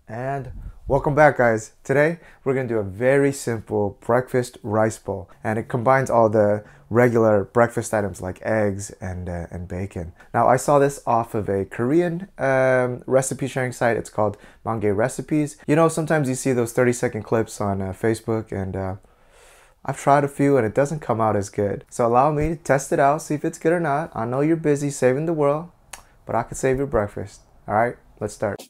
And welcome back, guys. Today we're gonna do a very simple breakfast rice bowl, and it combines all the regular breakfast items like eggs and bacon. Now, I saw this off of a Korean recipe sharing site. It's called Mange Recipes. You know, sometimes you see those 30-second clips on Facebook, and I've tried a few and it doesn't come out as good. So allow me to test it out, see if it's good or not. I know you're busy saving the world, but I can save your breakfast. All right, let's start.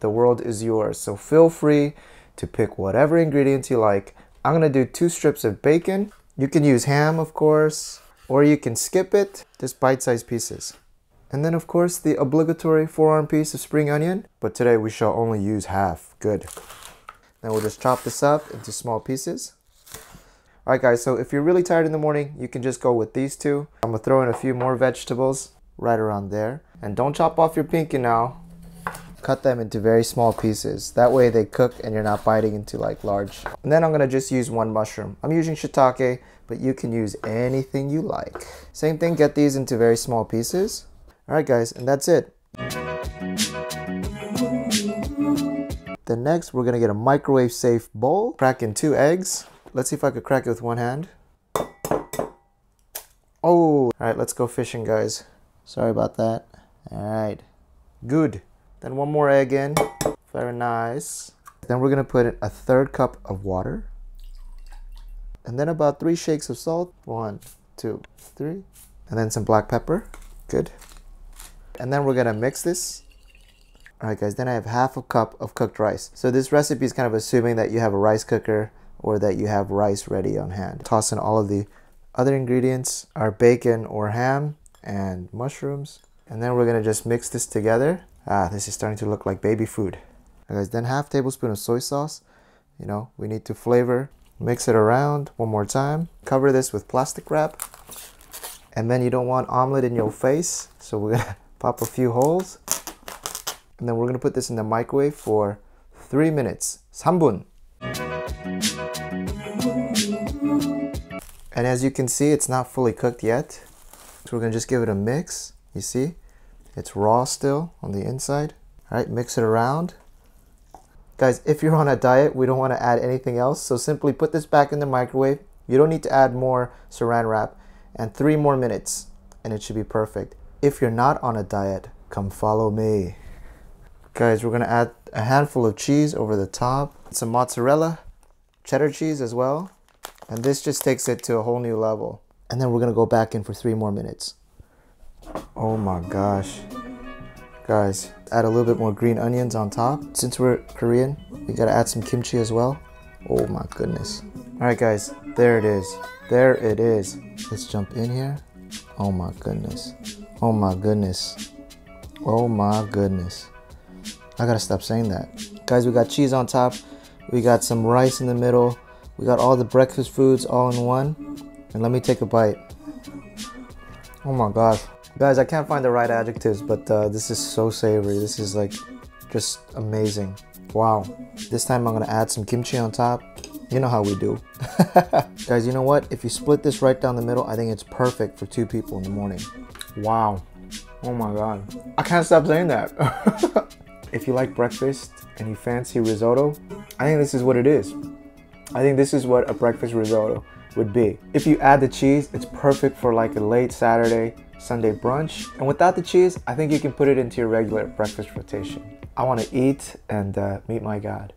The world is yours, so feel free to pick whatever ingredients you like. I'm gonna do 2 strips of bacon. You can use ham, of course, or you can skip it, just bite-sized pieces. And then, of course, the obligatory 4-arm piece of spring onion, but today we shall only use half. Good. Then we'll just chop this up into small pieces. All right, guys, so if you're really tired in the morning, you can just go with these 2. I'm gonna throw in a few more vegetables right around there. And don't chop off your pinky now. Cut them into very small pieces. That way they cook and you're not biting into like large. And then I'm gonna just use 1 mushroom. I'm using shiitake, but you can use anything you like. Same thing, get these into very small pieces. All right, guys, and that's it. Then next, we're gonna get a microwave safe bowl. Crack in 2 eggs. Let's see if I could crack it with 1 hand. Oh, all right, let's go fishing, guys. Sorry about that. All right, good. Then 1 more egg in, very nice. Then we're gonna put in a 1/3 cup of water. And then about 3 shakes of salt. 1, 2, 3. And then some black pepper, good. And then we're gonna mix this. All right, guys, then I have 1/2 cup of cooked rice. So this recipe is kind of assuming that you have a rice cooker or that you have rice ready on hand. Toss in all of the other ingredients, our bacon or ham and mushrooms. And then we're gonna just mix this together. This is starting to look like baby food. Right, guys, then 1/2 tablespoon of soy sauce. You know, we need to flavor. Mix it around 1 more time. Cover this with plastic wrap. And then you don't want omelet in your face, so we're gonna pop a few holes. And then we're gonna put this in the microwave for 3 minutes. 3분. And as you can see, it's not fully cooked yet. So we're gonna just give it a mix. You see? It's raw still on the inside. All right, mix it around. Guys, if you're on a diet, we don't want to add anything else. So simply put this back in the microwave. You don't need to add more saran wrap. And 3 more minutes, and it should be perfect. If you're not on a diet, come follow me. Guys, we're gonna add a handful of cheese over the top. Some mozzarella, cheddar cheese as well. And this just takes it to a whole new level. And then we're gonna go back in for 3 more minutes. Oh my gosh. Guys, add a little bit more green onions on top. Since we're Korean, we gotta add some kimchi as well. Oh my goodness. All right, guys, there it is. There it is. Let's jump in here. Oh my goodness. Oh my goodness. Oh my goodness. I gotta stop saying that. Guys, we got cheese on top. We got some rice in the middle. We got all the breakfast foods all in one. And let me take a bite. Oh my gosh. Guys, I can't find the right adjectives, but this is so savory. This is like just amazing. Wow. This time I'm gonna add some kimchi on top. You know how we do. Guys, you know what? If you split this right down the middle, I think it's perfect for 2 people in the morning. Wow. Oh my God. I can't stop saying that. If you like breakfast and you fancy risotto, I think this is what it is. I think this is what a breakfast risotto would be. If you add the cheese, it's perfect for like a late Saturday, Sunday brunch. And without the cheese, I think you can put it into your regular breakfast rotation. I want to eat and meet my God.